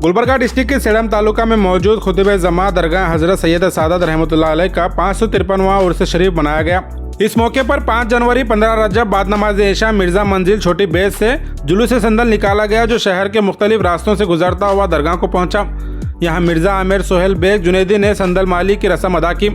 Gulbarga district के sedum taluka में मौजूद खुतब जमा दरगाह हजरत सैयद सादत रहमतुल्लाह अलैह का 553वां उर्स शरीफ मनाया गया। इस मौके पर 5 जनवरी 15 रजब बाद नमाज ईशा मिर्जा मंजिल छोटी बेस से जुलूस संदल निकाला गया, जो शहर के मुख्तलिफ रास्तों से गुजरता हुआ दरगाह को पहुंचा। यहाँ मिर्जा आमिर सोहेल बेग जुनैदी ने संदल माली की रस्म अदा की।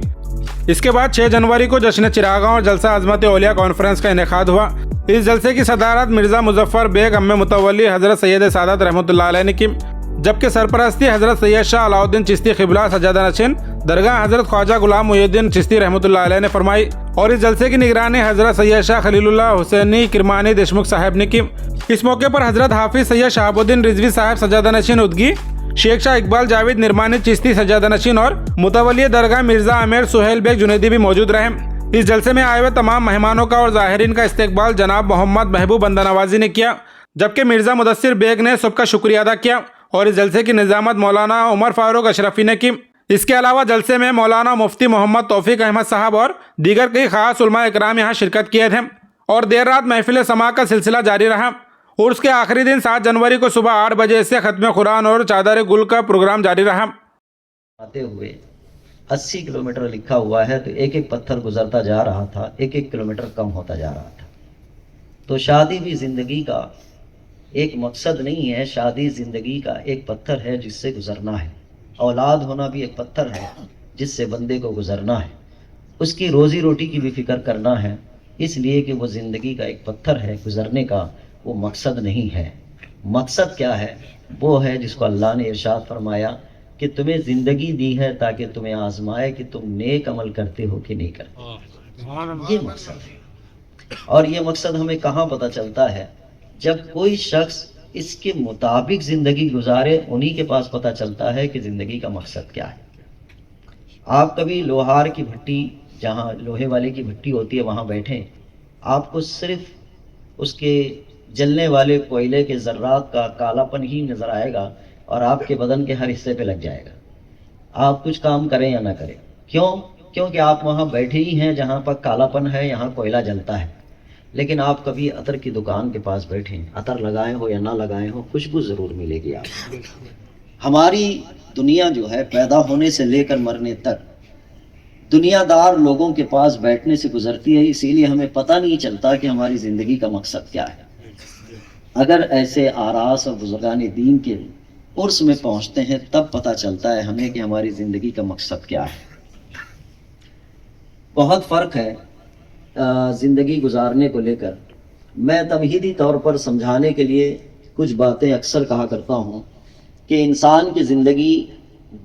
इसके बाद 6 जनवरी को जश्न चिरागा और जलसा अजमत औलिया कॉन्फ्रेंस का इनेकाद हुआ। इस जलसे की सदारत मिर्जा मुजफ्फर बेग अम्मे मुतवल्ली हजरत सैयद सादत रहमतुल्लाह अलैह ने की, जबकि सरपरस्ती हजरत सैयद शाह अलाउद्दीन चिश्ती क़िबला सजादा नशीन दरगाह हजरत ख्वाजा गुलाम मुहिउद्दीन चिश्ती रहमतुल्लाह अलैह ने फरमाई और इस जलसे की निगरानी हजरत सैयद शाह खलीलुल्लाह हुसैनी किरमानी देशमुख साहब ने की। इस मौके पर हजरत हाफिज सैयद शहाबुद्दीन रिजवी साहब सजादा नशीन उदगी, शेख शाह इकबाल जावेद निर्मानी चिश्ती सजादा नशीन और मुतवल्ली दरगाह मिर्जा आमिर सोहेल बेग जुनैदी भी मौजूद रहे। इस जलसे में आए हुए तमाम मेहमानों का और ज़ाहिरीन का इस्तकबाल जनाब मोहम्मद महबूब बंदा नवाजी ने किया, जबकि मिर्जा मुदस्सिर बेग ने सबका शुक्रिया अदा किया और इस जलसे की निज़ामत मौलाना उमर फारूक अशरफी ने की। इसके अलावा जलसे में मौलाना मुफ्ती मोहम्मद तौफीक अहमद साहब और दीगर कई खास उलमा इकराम यहाँ शिरकत किए थे और देर रात महफिल समा का सिलसिला जारी रहा। उर्स के आखिरी दिन 7 जनवरी को सुबह 8 बजे से खत्म कुरान और चादर गुल का प्रोग्राम जारी रहा। आते हुए 80 किलोमीटर लिखा हुआ है, तो एक एक पत्थर गुजरता जा रहा था, 1-1 किलोमीटर कम होता जा रहा था। तो शादी भी ज़िंदगी का एक मकसद नहीं है, शादी ज़िंदगी का एक पत्थर है जिससे गुजरना है। औलाद होना भी एक पत्थर है जिससे बंदे को गुजरना है। उसकी रोज़ी रोटी की भी फिक्र करना है, इसलिए कि वो ज़िंदगी का एक पत्थर है, गुजरने का वो मकसद नहीं है। मकसद क्या है? वो है जिसको अल्लाह ने इरशाद फरमाया कि तुम्हें ज़िंदगी दी है ताकि तुम्हें आजमाए कि तुम नेक अमल करते हो कि नहीं करते। ये मकसद है। और ये मकसद हमें कहाँ पता चलता है? जब कोई शख्स इसके मुताबिक ज़िंदगी गुजारे, उन्हीं के पास पता चलता है कि ज़िंदगी का मकसद क्या है। आप कभी लोहार की भट्टी, जहाँ लोहे वाले की भट्टी होती है, वहाँ बैठें, आपको सिर्फ उसके जलने वाले कोयले के ज़र्रात का कालापन ही नज़र आएगा और आपके बदन के हर हिस्से पे लग जाएगा। आप कुछ काम करें या ना करें, क्यों? क्योंकि आप वहाँ बैठे ही हैं जहाँ पर कालापन है, यहाँ कोयला जलता है। लेकिन आप कभी अतर की दुकान के पास बैठें, अतर लगाए हो या ना लगाए हो, खुशबू ज़रूर मिलेगी आपको। हमारी दुनिया जो है, पैदा होने से लेकर मरने तक दुनियादार लोगों के पास बैठने से गुजरती है, इसीलिए हमें पता नहीं चलता कि हमारी ज़िंदगी का मकसद क्या है। अगर ऐसे आरास और बुजुर्गान दीन के उर्स में पहुँचते हैं, तब पता चलता है हमें कि हमारी ज़िंदगी का मकसद क्या है। बहुत फ़र्क है ज़िंदगी गुजारने को लेकर। मैं तमहीदी तौर पर समझाने के लिए कुछ बातें अक्सर कहा करता हूँ कि इंसान की ज़िंदगी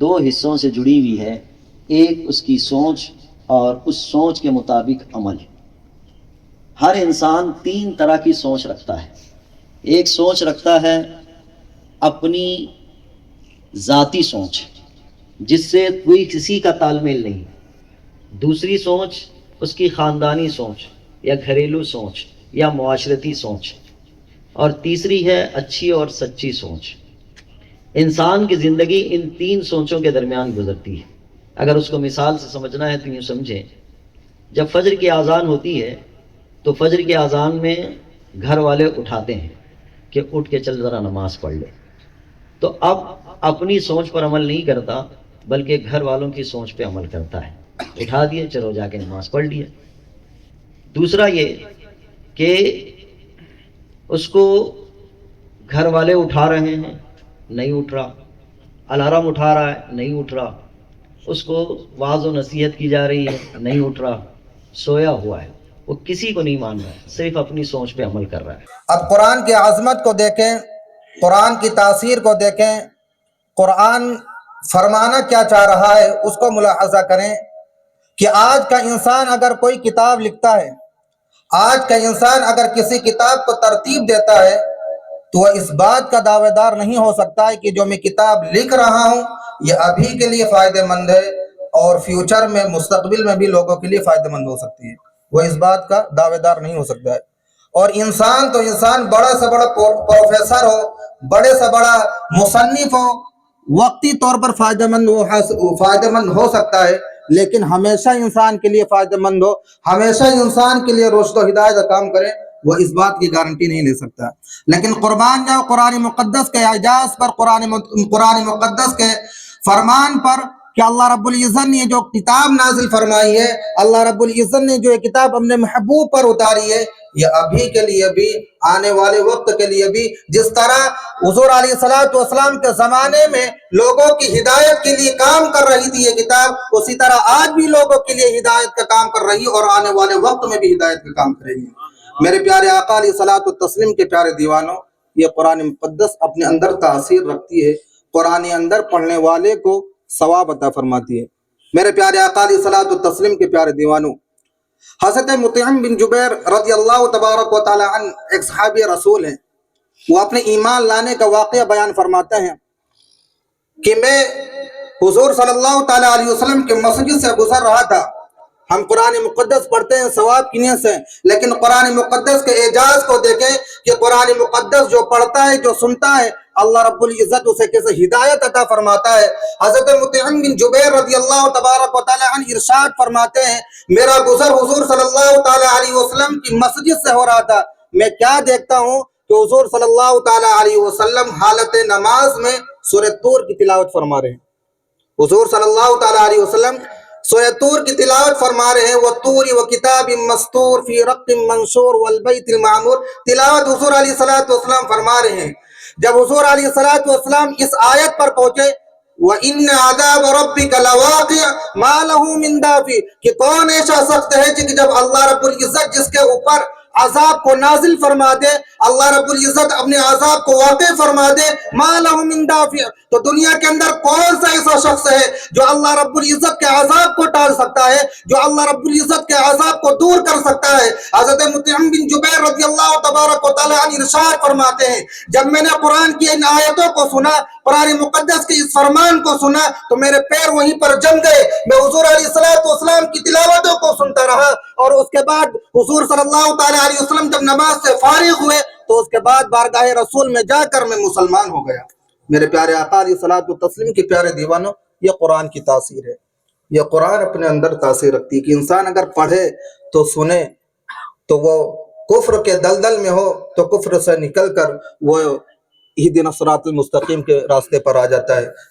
2 हिस्सों से जुड़ी हुई है, एक उसकी सोच और उस सोच के मुताबिक अमल। हर इंसान 3 तरह की सोच रखता है। एक सोच रखता है अपनी ज़ाती सोच, जिससे कोई किसी का तालमेल नहीं। दूसरी सोच उसकी ख़ानदानी सोच या घरेलू सोच या मुआशरती सोच, और तीसरी है अच्छी और सच्ची सोच। इंसान की ज़िंदगी इन 3 सोचों के दरमियान गुजरती है। अगर उसको मिसाल से समझना है तो यूँ समझें, जब फजर की आज़ान होती है तो फजर की आज़ान में घर वाले उठाते हैं कि उठ के चल ज़रा नमाज़ पढ़ ले। तो अब अपनी सोच पर अमल नहीं करता, बल्कि घर वालों की सोच पे अमल करता है। उठा दिए, चलो जाके नमाज पढ़ लिए। दूसरा ये कि उसको घर वाले उठा रहे हैं, नहीं उठ रहा, अलार्म उठा रहा है, नहीं उठ रहा, उसको वाज़ व नसीहत की जा रही है, नहीं उठ रहा, सोया हुआ है, वो किसी को नहीं मान रहा है, सिर्फ अपनी सोच पे अमल कर रहा है। अब कुरान की आज़मत को देखें, कुरान की तासीर को देखें, कुरान फरमाना क्या चाह रहा है उसको मुलाहज़ा करें कि आज का इंसान अगर कोई किताब लिखता है, आज का इंसान अगर किसी किताब को तरतीब देता है, तो वह इस बात का दावेदार नहीं हो सकता है कि जो मैं किताब लिख रहा हूँ ये अभी के लिए फ़ायदेमंद है और फ्यूचर में, मुस्तकबिल में भी लोगों के लिए फ़ायदेमंद हो सकती है। वह इस बात का दावेदार नहीं हो सकता है। और इंसान तो इंसान बड़ा से बड़ा प्रोफेसर हो, बड़े से बड़ा मुसन्निफ हो, वक्ती तौर पर फ़ायदेमंद हो सकता है, लेकिन हमेशा इंसान के लिए फ़ायदेमंद हो, हमेशा इंसान के लिए रुश्द व हिदायत का काम करे, وہ اس بات کی گارنٹی نہیں لے سکتا. لیکن قربان جاؤ قرآن مقدس کے اعجاز پر، قرآن مقدس کے فرمان پر کہ اللہ رب العزت نے جو کتاب نازل فرمائی ہے، اللہ رب العزت نے جو یہ کتاب اپنے محبوب پر اتاری ہے، یہ ابھی کے لیے بھی، آنے والے وقت کے لیے بھی، جس طرح حضور علیہ السلام کے زمانے میں لوگوں کی ہدایت کے لیے کام کر رہی تھی یہ کتاب، اسی طرح آج بھی لوگوں کے لیے ہدایت کا کام کر رہی ہے اور آنے والے وقت میں بھی ہدایت کا کام کرے گی. میرے پیارے آقا علیہ الصلوۃ والتسلیم کے پیارے دیوانوں، یہ قرآن مقدس اپنے اندر تاثیر رکھتی ہے، قرآن اندر پڑھنے والے کو ثواب عطا فرماتی ہے. میرے پیارے آقا علیہ الصلوۃ والتسلیم کے پیارے دیوانوں، حضرت مطعم بن جبیر رضی اللہ تبارک و تعالی عنہ ایک صحابی رسول ہیں. وہ اپنے ایمان لانے کا واقعہ بیان فرماتے ہیں کہ میں حضور صلی اللہ تعالی علیہ وسلم کے مسجد سے گزر رہا تھا. ہم قرآن مقدس پڑھتے ہیں ثواب کی نیت سے، لیکن قرآن مقدس کے اعجاز کو دیکھیں کہ قرآن مقدس جو پڑھتا ہے، جو سنتا ہے، اللہ رب العزت اسے کیسے ہدایت عطا فرماتا ہے. حضرت مطعم بن جبیر رضی اللہ تبارک و تعالی عنہ ارشاد فرماتے ہیں، میرا گزر حضور صلی اللہ تعالی علیہ وسلم کی مسجد سے ہو رہا تھا. میں کیا دیکھتا ہوں کہ حضور صلی اللہ تعالی علیہ وسلم حالت نماز میں سورہ طور کی تلاوت فرما رہے ہیں. حضور صلی اللہ تعالی علیہ وسلم سورہ طور کی تلاوت فرما رہے ہیں. وَالطُّورِ وَكِتَابٍ مَّسْطُورٍ فِي رَقٍّ مَّنشُورٍ وَالْبَيْتِ الْمَعْمُورِ، تلاوت حضور علیہ الصلوۃ والسلام فرما رہے ہیں. جب حضور علیہ الصلوۃ والسلام اس آیت پر پہنچے، وَإِنَّ عَذَابَ رَبِّكَ لَوَاقِعٌ مَا لَهُ مِن دَافِعٍ، کہ کون ایسا شخص ہے کہ جب اللہ رب العزت جس کے اوپر عذاب کو نازل فرما دے، اللہ رب العزت اپنے عذاب کو واقع فرما دے، ما لہ من دافع، تو دنیا کے اندر کون سا ایسا شخص ہے جو اللہ رب العزت کے عذاب کو ٹال سکتا ہے، جو اللہ رب العزت کے عذاب کو دور کر سکتا ہے. حضرت مطعم بن جبیر رضی اللہ تبارک و تعالی عنہ ارشاد فرماتے ہیں، جب میں نے قرآن کی ان آیتوں کو سنا، قرآن مقدس کے اس فرمان کو سنا، تو میرے پیر وہیں پر جم گئے. میں حضور علیہ الصلوۃ والسلام کی تلاوتوں کو سنتا رہا، اور اس کے بعد حضور صلی اللہ تعالی علیہ وسلم جب نماز سے فارغ ہوئے تو اس کے بعد بارگاہ رسول میں جا کر میں مسلمان ہو گیا. میرے پیارے آقا علیہ الصلوۃ والتسلیم کے پیارے دیوانوں، یہ قرآن کی تاثیر ہے. یہ قرآن اپنے اندر تاثیر رکھتی ہے کہ انسان اگر پڑھے تو سنے تو وہ کفر کے دلدل میں ہو تو کفر سے نکل کر وہ اہدنا الصراط المستقیم کے راستے پر آ جاتا ہے.